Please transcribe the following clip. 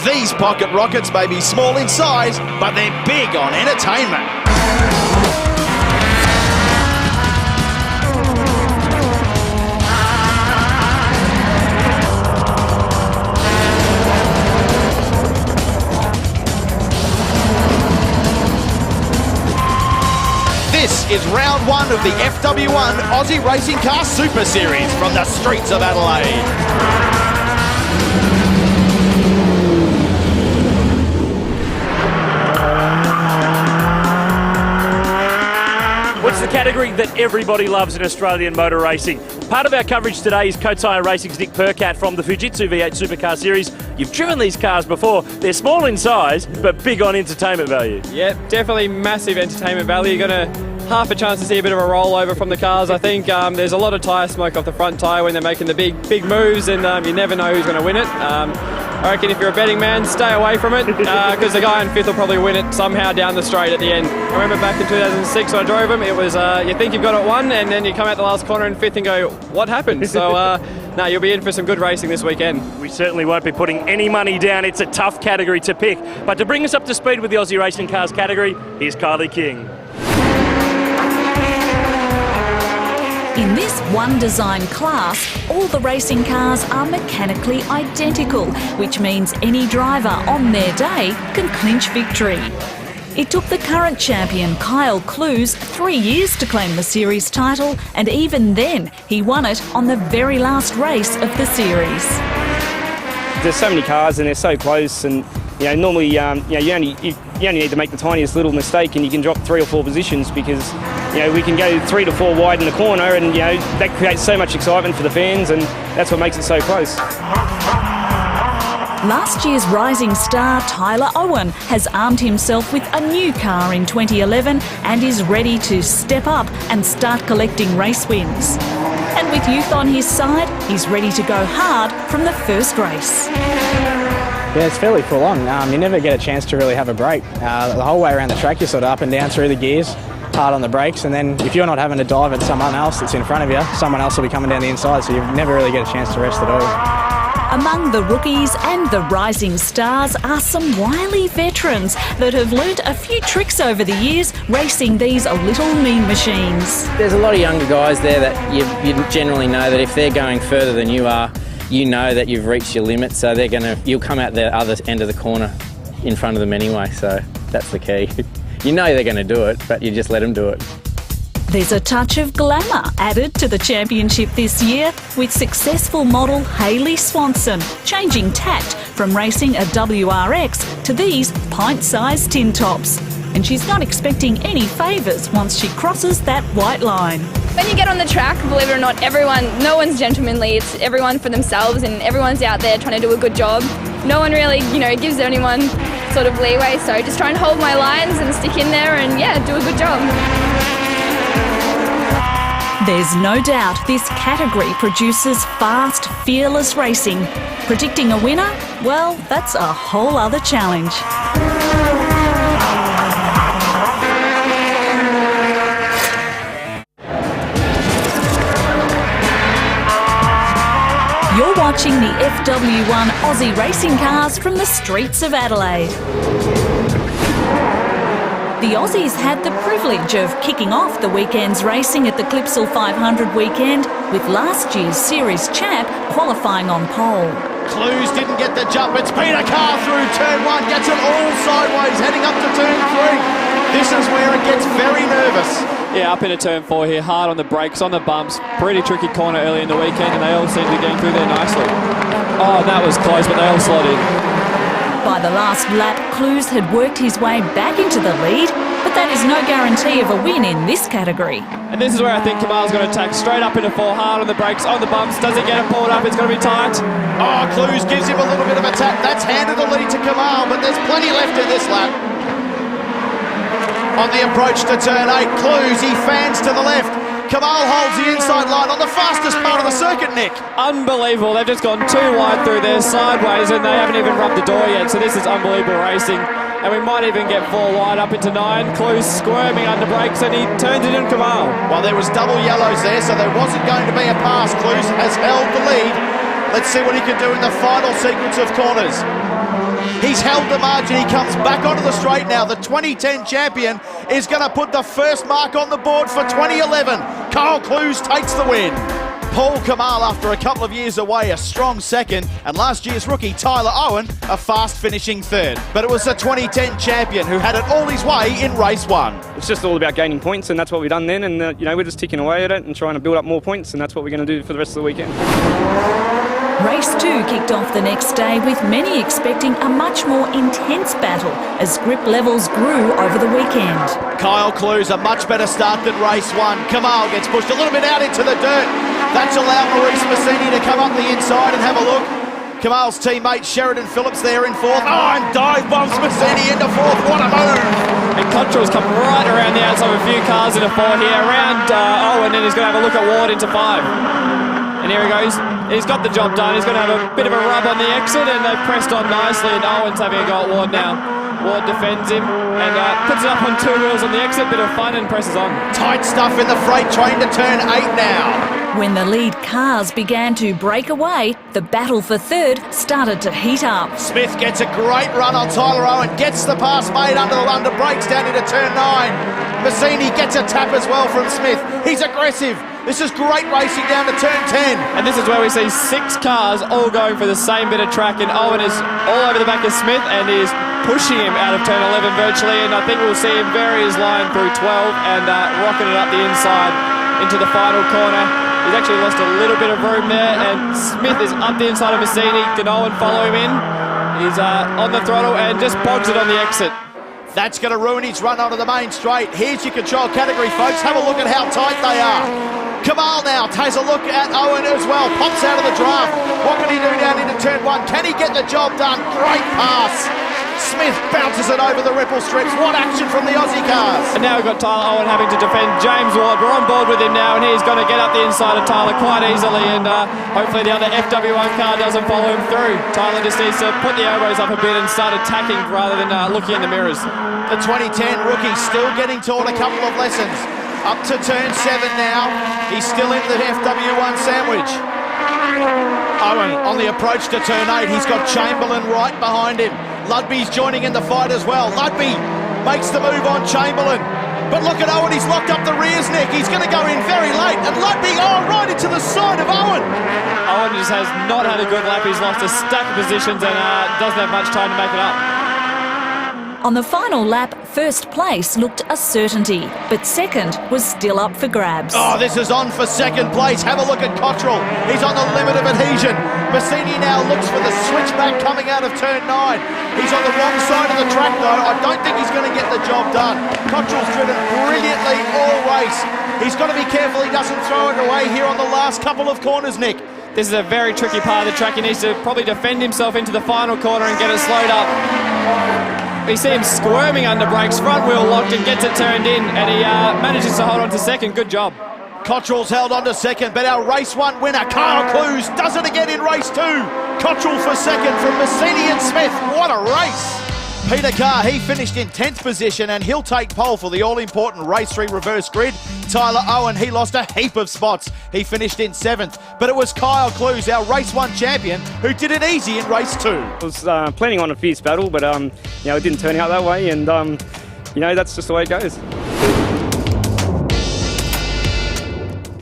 These pocket rockets may be small in size, but they're big on entertainment. This is round one of the FW1 Aussie Racing Car Super Series from the streets of Adelaide. What's the category that everybody loves in Australian motor racing? Part of our coverage today is Kotire Racing's Nick Percat from the Fujitsu V8 Supercar Series. You've driven these cars before. They're small in size, but big on entertainment value. Yeah, definitely massive entertainment value. You're going to half a chance to see a bit of a rollover from the cars. I think there's a lot of tyre smoke off the front tyre when they're making the big moves, and you never know who's going to win it. I reckon if you're a betting man, stay away from it, because the guy in fifth will probably win it somehow down the straight at the end. I remember back in 2006 when I drove him, it was you think you've got it won, and then you come out the last corner in fifth and go, what happened? So, no, you'll be in for some good racing this weekend. We certainly won't be putting any money down. It's a tough category to pick. But to bring us up to speed with the Aussie Racing Cars category, here's Kylie King. In this one design class, all the racing cars are mechanically identical, which means any driver on their day can clinch victory. It took the current champion Kyle Clues 3 years to claim the series title, and even then he won it on the very last race of the series. There's so many cars and they're so close, and normally you only need to make the tiniest little mistake and you can drop 3 or 4 positions, because we can go 3 to 4 wide in the corner, and that creates so much excitement for the fans, and that's what makes it so close. Last year's rising star Tyler Owen has armed himself with a new car in 2011 and is ready to step up and start collecting race wins. And with youth on his side, he's ready to go hard from the first race. Yeah, it's fairly full on. You never get a chance to really have a break. The whole way around the track you're sort of up and down through the gears, hard on the brakes, and then if you're not having to dive at someone else that's in front of you, someone else will be coming down the inside, so you never really get a chance to rest at all. Among the rookies and the rising stars are some wily veterans that have learnt a few tricks over the years racing these little mean machines. There's a lot of younger guys there that you generally know that if they're going further than you are, you know that you've reached your limit, so you'll come out the other end of the corner in front of them anyway, so that's the key. You know they're going to do it, but you just let them do it. There's a touch of glamour added to the championship this year with successful model Hayley Swanson changing tact from racing a WRX to these pint-sized tin tops. And she's not expecting any favours once she crosses that white line. When you get on the track, believe it or not, no one's gentlemanly. It's everyone for themselves, and everyone's out there trying to do a good job. No one really, gives anyone sort of leeway, so just try and hold my lines and stick in there and, do a good job. There's no doubt this category produces fast, fearless racing. Predicting a winner? Well, that's a whole other challenge. You're watching the FW1 Aussie Racing Cars from the streets of Adelaide. The Aussies had the privilege of kicking off the weekend's racing at the Clipsal 500 weekend, with last year's series champ qualifying on pole. Clues didn't get the jump. It's Peter Carr through turn 1, gets it all sideways, heading up to turn 3. This is where it gets very nervous. Yeah, up into turn 4 here, hard on the brakes, on the bumps. Pretty tricky corner early in the weekend, and they all seem to be getting through there nicely. Oh, that was close, but they all slot in. By the last lap, Clues had worked his way back into the lead, but that is no guarantee of a win in this category. And this is where I think Kamal's going to attack straight up into 4, hard on the brakes, on the bumps. Does he get it pulled up? It's going to be tight. Oh, Clues gives him a little bit of a tap. That's handed the lead to Kamal, but there's plenty left in this lap. On the approach to turn 8, Clues, he fans to the left. Kamal holds the inside line on the fastest part of the circuit, Nick. Unbelievable. They've just gone too wide through there sideways, and they haven't even rubbed the door yet, so this is unbelievable racing. And we might even get 4 wide up into 9. Clues squirming under brakes, and he turns it in Kamal. Well, there was double yellows there, so there wasn't going to be a pass. Clues has held the lead. Let's see what he can do in the final sequence of corners. He's held the margin. He comes back onto the straight now. The 2010 champion is going to put the first mark on the board for 2011. Kyle Clues takes the win. Paul Kamal, after a couple of years away, a strong second, and last year's rookie Tyler Owen, a fast finishing third. But it was the 2010 champion who had it all his way in race 1. It's just all about gaining points, and that's what we've done then. And we're just ticking away at it and trying to build up more points, and that's what we're going to do for the rest of the weekend. Race 2 kicked off the next day with many expecting a much more intense battle as grip levels grew over the weekend. Kyle Clues, a much better start than race 1. Kamal gets pushed a little bit out into the dirt. That's allowed Maurice Massini to come up the inside and have a look. Kamal's teammate Sheridan Phillips there in 4th. Oh, and dive bombs Massini into 4th. What a move! And Cottrell's come right around the outside of a few cars into 4 here, around Owen, and he's going to have a look at Ward into 5. And here he goes. He's got the job done. He's going to have a bit of a rub on the exit, and they've pressed on nicely, and Owen's having a go at Ward now. Ward defends him and puts it up on 2 wheels on the exit. Bit of fun and presses on. Tight stuff in the freight train to turn 8 now. When the lead cars began to break away, the battle for third started to heat up. Smith gets a great run on Tyler Owen, gets the pass made under brakes down into turn 9. Massini gets a tap as well from Smith. He's aggressive. This is great racing down to turn 10. And this is where we see 6 cars all going for the same bit of track, and Owen is all over the back of Smith and is pushing him out of turn 11 virtually, and I think we'll see him vary his line through 12 and rocking it up the inside into the final corner. He's actually lost a little bit of room there, and Smith is up the inside of Massini. Can Owen follow him in? He's on the throttle and just bogs it on the exit. That's going to ruin his run onto the main straight. Here's your control category, folks. Have a look at how tight they are. Kamal now takes a look at Owen as well. Pops out of the draft. What can he do down into turn 1? Can he get the job done? Great pass. Smith bounces it over the ripple strips. What action from the Aussie cars. And now we've got Tyler Owen having to defend James Ward. We're on board with him now, and he's going to get up the inside of Tyler quite easily, and hopefully the other FW1 car doesn't follow him through. Tyler just needs to put the elbows up a bit and start attacking rather than looking in the mirrors. The 2010 rookie still getting taught a couple of lessons. Up to turn 7 now. He's still in the FW1 sandwich. Owen on the approach to turn 8. He's got Chamberlain right behind him. Ludby's joining in the fight as well. Ludby makes the move on Chamberlain. But look at Owen, he's locked up the rears neck. He's going to go in very late. And Ludby, right into the side of Owen. Owen just has not had a good lap. He's lost a stack of positions and doesn't have much time to make it up. On the final lap, first place looked a certainty, but second was still up for grabs. Oh, this is on for second place. Have a look at Cottrell. He's on the limit of adhesion. Massini now looks for the switchback coming out of turn 9. He's on the wrong side of the track, though. I don't think he's going to get the job done. Cottrell's driven brilliantly all race. He's got to be careful he doesn't throw it away here on the last couple of corners, Nick. This is a very tricky part of the track. He needs to probably defend himself into the final corner and get it slowed up. We see him squirming under brakes, front wheel locked, and gets it turned in, and he manages to hold on to second. Good job. Cottrell's held on to second, but our race 1 winner, Kyle Clues, does it again in race 2. Cottrell for second from Massini and Smith. What a race. Peter Carr, he finished in 10th position, and he'll take pole for the all-important race 3 reverse grid. Tyler Owen, he lost a heap of spots. He finished in 7th, but it was Kyle Clues, our race 1 champion, who did it easy in race 2. I was planning on a fierce battle, but it didn't turn out that way, and that's just the way it goes.